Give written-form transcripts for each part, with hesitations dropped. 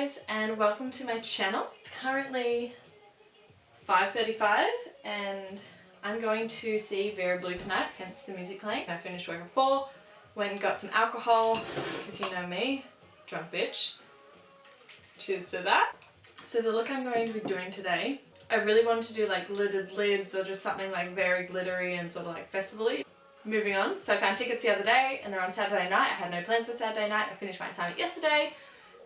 guys and welcome to my channel. It's currently 5:35 and I'm going to see Vera Blue tonight, hence the music playing. I finished work at 4, went and got some alcohol because you know me, drunk bitch. Cheers to that. So the look I'm going to be doing today, I really wanted to do like lidded lids or just something like very glittery and sort of like festival-y. Moving on, so I found tickets the other day and they're on Saturday night. I had no plans for Saturday night. I finished my assignment yesterday.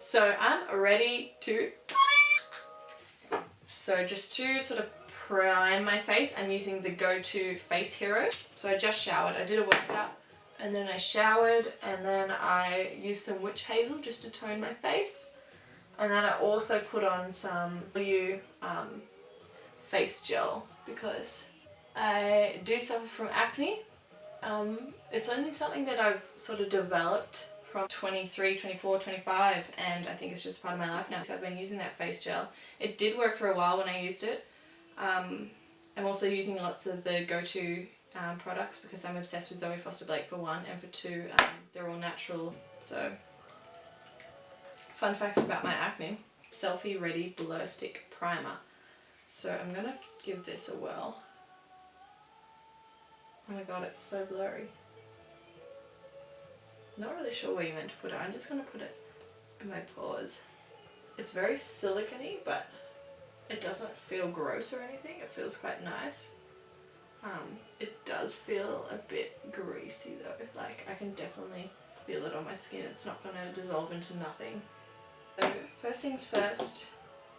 So I'm ready to party. So just to sort of prime my face, I'm using the Go-To Face Hero. So I just showered. I did a workout and then I showered and then I used some witch hazel just to tone my face. And then I also put on some face gel because I do suffer from acne. It's only something that I've sort of developed from 23, 24, 25 and I think it's just part of my life now. So I've been using that face gel. It did work for a while when I used it. I'm also using lots of the Go-To products because I'm obsessed with Zoe Foster-Blake for one, and for two, they're all natural. So, fun facts about my acne. Selfie-Ready Blur Stick Primer. So I'm going to give this a whirl. Oh my god, it's so blurry. Not really sure where you meant to put it. I'm just going to put it in my pores. It's very silicone-y, but it doesn't feel gross or anything. It feels quite nice. It does feel a bit greasy though. Like, I can definitely feel it on my skin. It's not going to dissolve into nothing. So, first things first,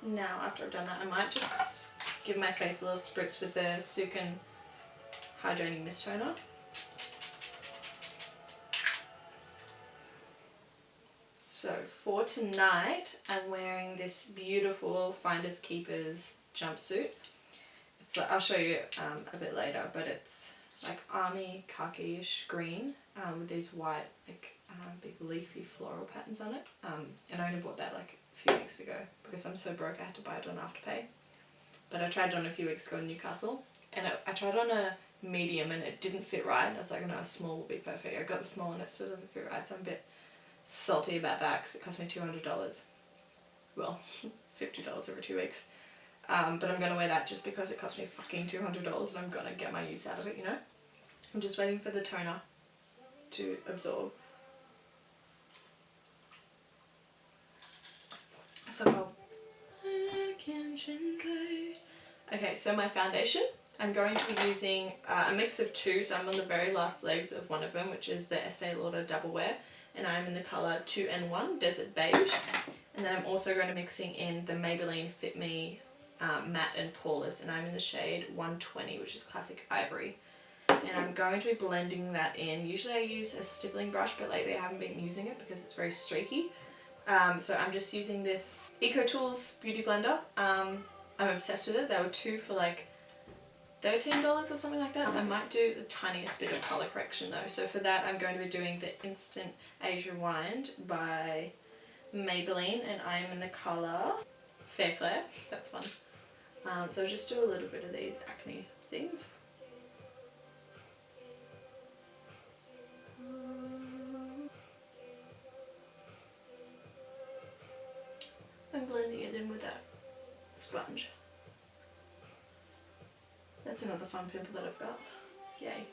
now after I've done that, I might just give my face a little spritz with the Sukin Hydrating Mist Toner. So for tonight, I'm wearing this beautiful Finders Keepers jumpsuit. It's like, I'll show you a bit later, but it's like army khaki-ish green with these white like big leafy floral patterns on it. And I only bought that like a few weeks ago because I'm so broke I had to buy it on Afterpay. But I tried it on a few weeks ago in Newcastle, and I tried on a medium and it didn't fit right. I was like, no, a small will be perfect. I got the small and it still doesn't fit right, so I'm a bit salty about that because it cost me $200. Well, $50 over 2 weeks. But I'm going to wear that just because it cost me fucking $200 and I'm going to get my use out of it, you know? I'm just waiting for the toner to absorb. I forgot. Okay, so my foundation, I'm going to be using a mix of two, so I'm on the very last legs of one of them, which is the Estée Lauder Double Wear, and I'm in the colour 2N1 Desert Beige. And then I'm also going to be mixing in the Maybelline Fit-Me Matte and Poreless, and I'm in the shade 120, which is Classic Ivory. And I'm going to be blending that in. Usually I use a stippling brush, but lately I haven't been using it because it's very streaky. So I'm just using this EcoTools Beauty Blender. I'm obsessed with it. They were 2 for like $13 or something like that. I might do the tiniest bit of colour correction though. So for that I'm going to be doing the Instant Age Rewind by Maybelline, and I'm in the colour Fair Clair. That's fun. So I'll just do a little bit of these acne things. I'm blending it in with that sponge. That's another fun pimple that I've got. Yay.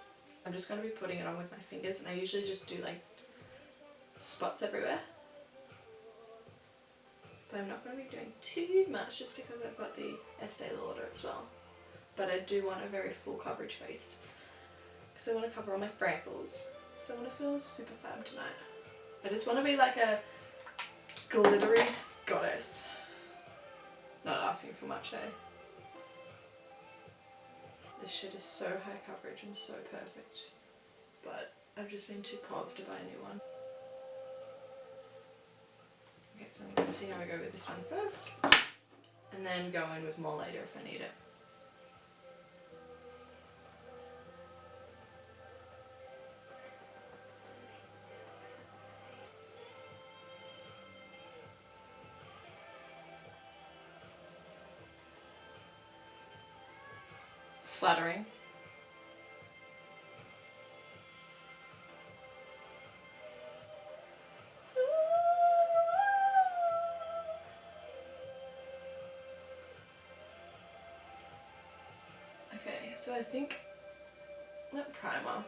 I'm just going to be putting it on with my fingers, and I usually just do like spots everywhere. But I'm not going to be doing too much just because I've got the Estée Lauder as well. But I do want a very full coverage face because I want to cover all my freckles. So I want to feel super fab tonight. I just want to be like a glittery goddess. Not asking for much, eh? This shit is so high coverage and so perfect, but I've just been too pov to buy a new one. Okay, so I'm going to see how I go with this one first, and then go in with more later if I need it. Flattering. So I think that primer,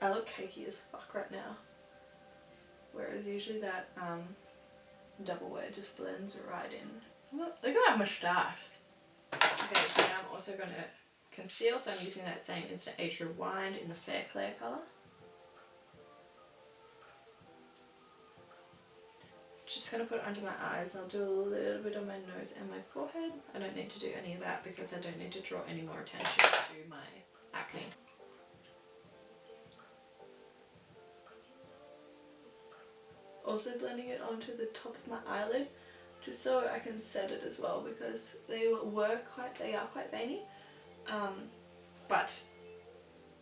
I look cakey as fuck right now. Whereas usually that Double Wear just blends right in. Look at that moustache. Okay, so now I'm also going to conceal, so I'm using that same Insta Age Rewind in the Fair Clair colour. Just going to put it under my eyes, and I'll do a little bit on my nose and my forehead. I don't need to do any of that because I don't need to draw any more attention to my acne. Also blending it onto the top of my eyelid, just so I can set it as well, because they are quite veiny, but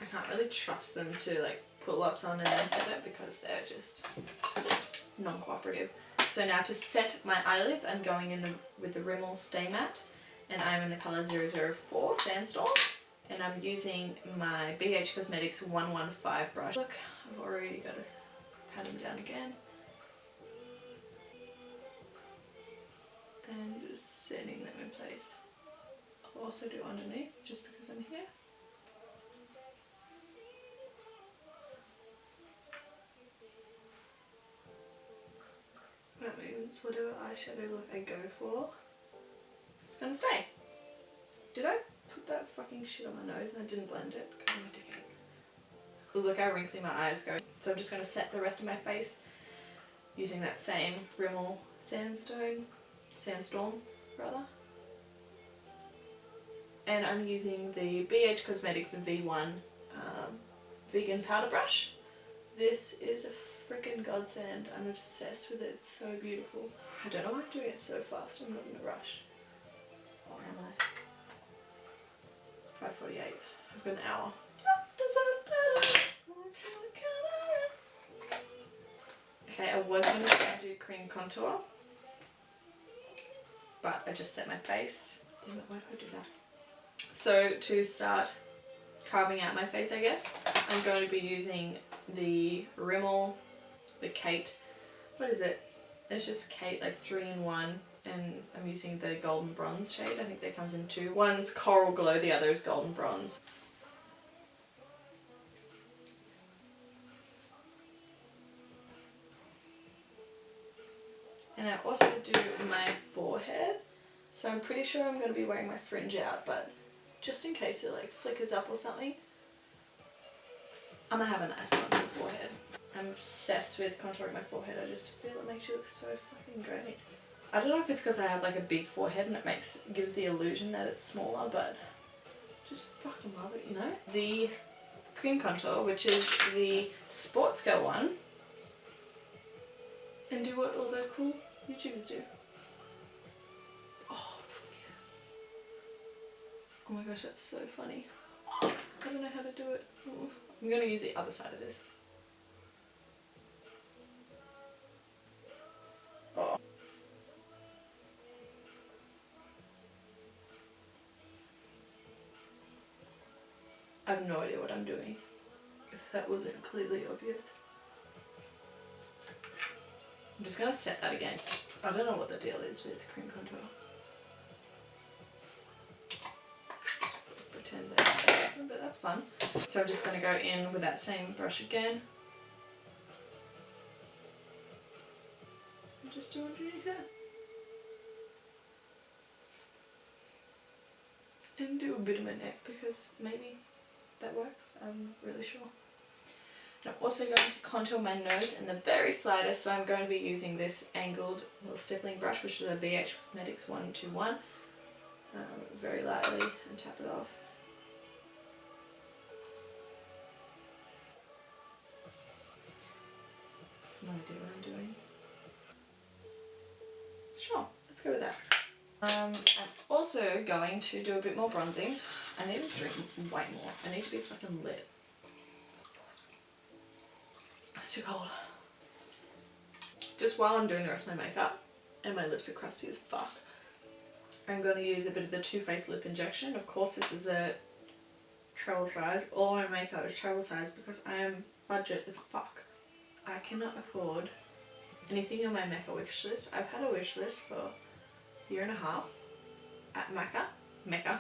I can't really trust them to like put lots on and then set it because they're just non-cooperative. So now to set my eyelids, I'm going in with the Rimmel Stay Matte, and I'm in the colour 004 Sandstorm, and I'm using my BH Cosmetics 115 brush. Look, I've already got to pat them down again. And just setting them in place. I'll also do underneath, just because I'm here. That means whatever eyeshadow look I go for, it's gonna stay. Did I put that fucking shit on my nose and I didn't blend it? God, I'm a dickhead. Look how wrinkly my eyes go. So I'm just gonna set the rest of my face using that same Rimmel Sandstorm rather. And I'm using the BH Cosmetics V1 vegan powder brush. This is a freaking godsend. I'm obsessed with it. It's so beautiful. I don't know why I'm doing it so fast. I'm not in a rush. Or am I? 5:48. I've got an hour. Okay, I was going to do cream contour, but I just set my face. Damn it, why did I do that? So to start carving out my face, I guess, I'm going to be using the Rimmel, the Kate, what is it? It's just Kate, like 3-in-1, and I'm using the golden bronze shade. I think that comes in two. One's coral glow, the other is golden bronze. And I also do my forehead. So I'm pretty sure I'm going to be wearing my fringe out, but just in case it like flickers up or something, I'm going to have a nice one on my forehead. I'm obsessed with contouring my forehead. I just feel it makes you look so fucking great. I don't know if it's because I have like a big forehead and it gives the illusion that it's smaller, but just fucking love it, you know? The cream contour, which is the Sportsgirl one, and do what all the cool YouTubers do. Oh, yeah. Oh my gosh, that's so funny. I don't know how to do it. I'm going to use the other side of this. Oh. I have no idea what I'm doing, if that wasn't clearly obvious. I'm just going to set that again. I don't know what the deal is with cream contour. Pretend that, but that's fun. So I'm just going to go in with that same brush again. And just do underneath it. And do a bit of my neck because maybe that works. I'm really sure. I'm also going to contour my nose in the very slightest, so I'm going to be using this angled little stippling brush, which is a BH Cosmetics 121. Very lightly and tap it off. No idea what I'm doing. Sure, let's go with that. I'm also going to do a bit more bronzing. I need to drink way more. I need to be fucking lit. It's too cold. Just while I'm doing the rest of my makeup, and my lips are crusty as fuck, I'm going to use a bit of the Too Faced lip injection. Of course this is a travel size. All my makeup is travel size because I am budget as fuck. I cannot afford anything on my Mecca wish list. I've had a wish list for a year and a half at Mecca, Mecca.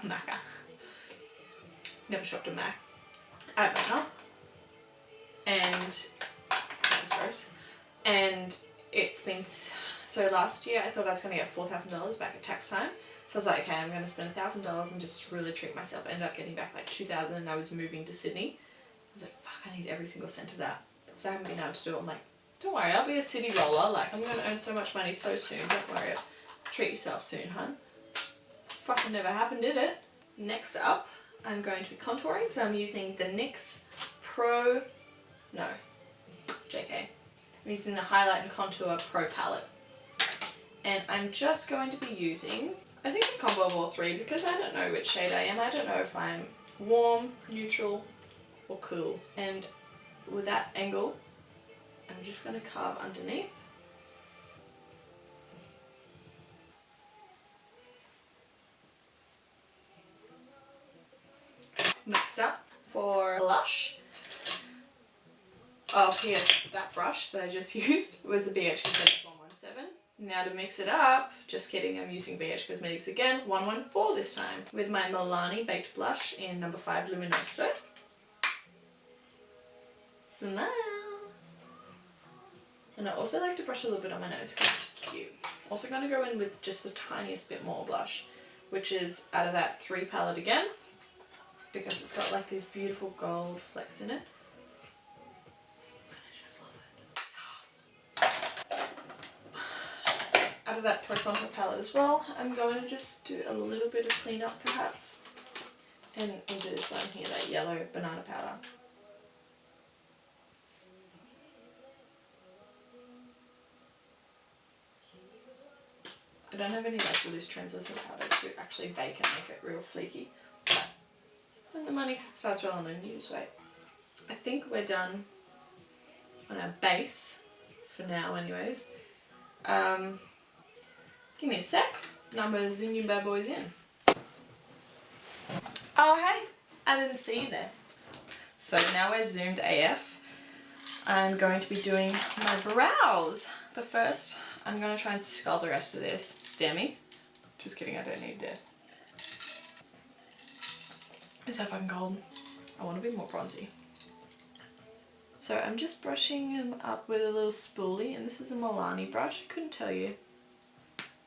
Never shopped at Mac. At Mecca. And that was gross. And it's been, so last year I thought I was going to get $4,000 back at tax time. So I was like, okay, I'm going to spend $1,000 and just really treat myself. I ended up getting back like $2,000 and I was moving to Sydney. I was like, fuck, I need every single cent of that. So I haven't been able to do it. I'm like, don't worry, I'll be a city roller. Like, I'm going to earn so much money so soon. Don't worry. Treat yourself soon, hun. Fucking never happened, did it? Next up, I'm going to be contouring. So I'm using the NYX JK. I'm using the Highlight and Contour Pro palette. And I'm just going to be using, I think, a combo of all three because I don't know which shade I am. I don't know if I'm warm, neutral, or cool. And with that angle, I'm just going to carve underneath. Next up, for blush. Oh, P.S. that brush that I just used was the BH Cosmetics 117. Now to mix it up, just kidding, I'm using BH Cosmetics again, 114 this time, with my Milani Baked Blush in number 5 Luminoso. Smile! And I also like to brush a little bit on my nose because it's cute. Also going to go in with just the tiniest bit more blush, which is out of that 3 palette again, because it's got like these beautiful gold flecks in it. Out of that Pro Contour palette as well, I'm going to just do a little bit of cleanup perhaps. And into this one here, that yellow banana powder. I don't have any like loose translucent powder to actually bake and make it real fleeky. But when the money starts rolling in, you just wait. I think we're done on our base, for now anyways. Give me a sec and I'm going to zoom you bad boys in. Oh hey, I didn't see you there. So now we're zoomed AF. I'm going to be doing my brows. But first, I'm going to try and sculpt the rest of this. Demi. Just kidding, I don't need that. It's so fucking cold. I want to be more bronzy. So I'm just brushing them up with a little spoolie, and this is a Milani brush. I couldn't tell you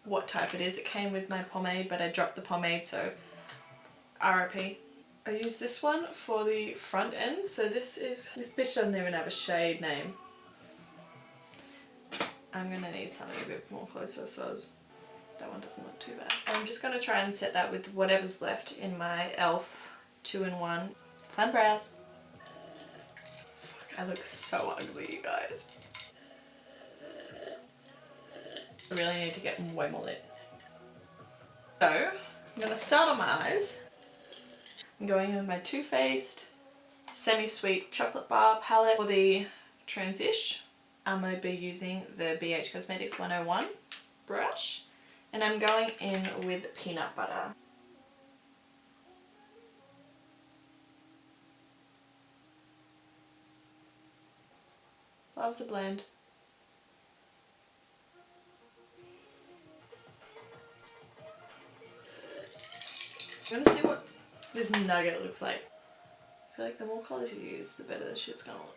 what type it is. It came with my pomade, but I dropped the pomade, so RIP. I use this one for the front end. So this bitch doesn't even have a shade name. I'm gonna need something a bit more closer, so that one doesn't look too bad. I'm just gonna try and set that with whatever's left in my e.l.f. 2-in-1 Fun Brows. Fuck, I look so ugly, you guys. I really need to get way more lit. So, I'm going to start on my eyes. I'm going in with my Too Faced Semi-Sweet Chocolate Bar palette. For the transish, I'm going to be using the BH Cosmetics 101 brush. And I'm going in with Peanut Butter. Loves the blend. I'm gonna see what this nugget looks like. I feel like the more colours you use, the better the shit's gonna look.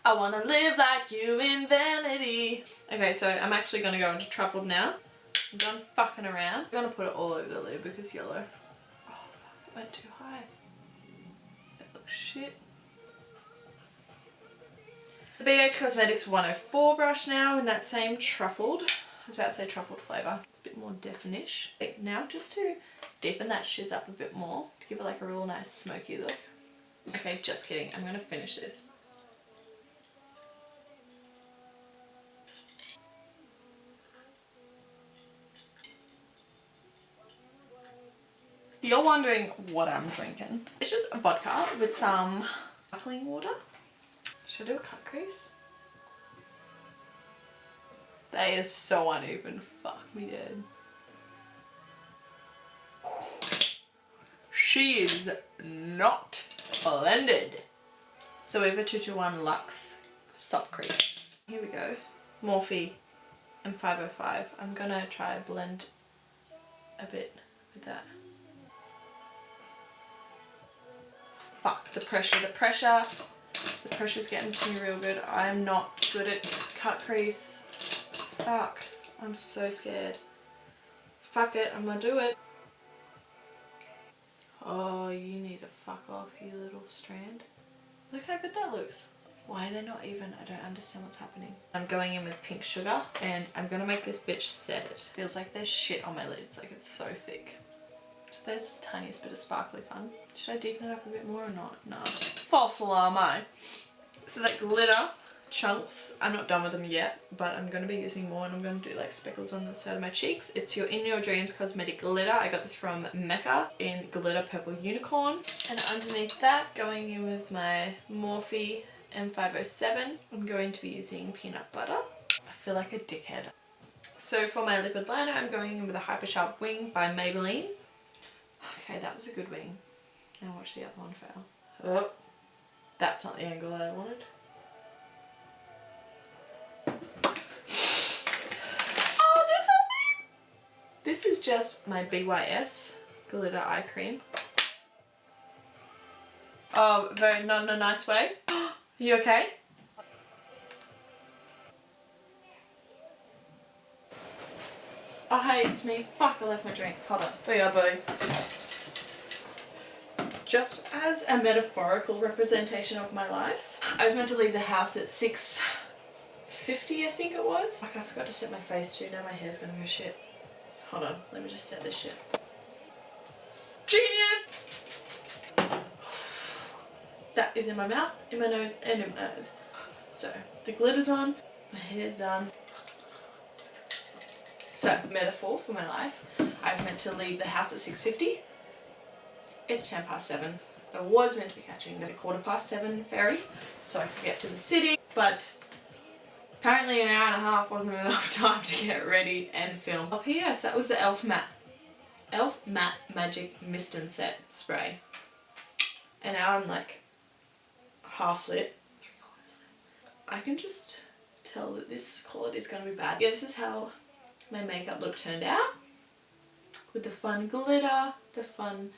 I wanna live like you in vanity. Okay, so I'm actually gonna go into truffled now. I'm done fucking around. I'm gonna put it all over the lid because yellow. Oh fuck, it went too high. That looks shit. The BH Cosmetics 104 brush now in that same truffled. I was about to say truffled flavour. It's a bit more definish. Now just to deepen that shiz up a bit more. To give it like a real nice smoky look. Okay, just kidding. I'm gonna finish this. You're wondering what I'm drinking. It's just a vodka with some sparkling water. Should I do a cut crease? That is so uneven. Fuck me dead. She is not blended. So we have a 221 Luxe soft crease. Here we go. Morphe M505. I'm gonna try to blend a bit with that. Fuck, the pressure's getting to me real good. I'm not good at cut crease. Fuck, I'm so scared. Fuck it, I'm gonna do it. Oh, you need to fuck off, you little strand. Look how good that looks. Why are they not even? I don't understand what's happening. I'm going in with pink sugar and I'm gonna make this bitch set it. Feels like there's shit on my lids, like it's so thick. So there's the tiniest bit of sparkly fun. Should I deepen it up a bit more or not? No. False alarm, So that glitter chunks, I'm not done with them yet, but I'm going to be using more and I'm going to do like speckles on the side of my cheeks. It's your In Your Dreams cosmetic glitter. I got this from Mecca in glitter purple unicorn. And underneath that, going in with my Morphe M507, I'm going to be using peanut butter. I feel like a dickhead. So for my liquid liner, I'm going in with a Hyper Sharp Wing by Maybelline. Okay, that was a good wing. Now watch the other one fail. Oh, that's not the angle I wanted. Oh, there's something! This is just my BYS glitter eye cream. Oh, very not in a nice way. Are you okay? Oh, hey, it's me. Fuck, I left my drink. Hold on. Oh yeah, buddy. Just as a metaphorical representation of my life, I was meant to leave the house at 6:50, I think it was. Fuck, I forgot to set my face too. Now my hair's gonna go shit. Hold on, let me just set this shit. Genius! That is in my mouth, in my nose, and in my eyes. So, the glitter's on, my hair's done. So, metaphor for my life. I was meant to leave the house at 6:50. It's 7:10. I was meant to be catching the 7:15 ferry so I could get to the city, but apparently an hour and a half wasn't enough time to get ready and film. Oh yes, that was the Elf Matte Magic Mist and Set spray. And now I'm like half lit, 3/4 lit. I can just tell that this quality is going to be bad. Yeah, this is how my makeup look turned out. With the fun glitter, the fun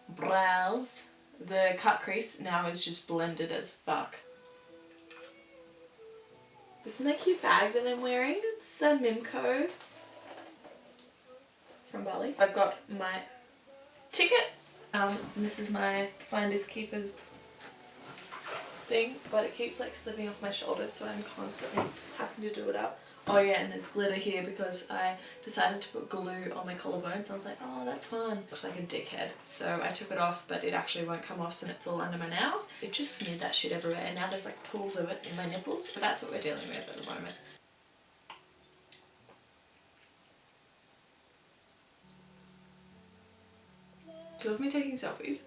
brows. The cut crease now is just blended as fuck. This is my cute bag that I'm wearing. It's a Mimco from Bali. I've got my ticket. And this is my Finders Keepers thing, but it keeps like slipping off my shoulders, so I'm constantly having to do it up. Oh yeah, and there's glitter here because I decided to put glue on my collarbones. I was like, oh, that's fun. Looks like a dickhead. So I took it off, but it actually won't come off, so it's all under my nails. It just smeared that shit everywhere, and now there's like pools of it in my nipples. But that's what we're dealing with at the moment. Do you love me taking selfies?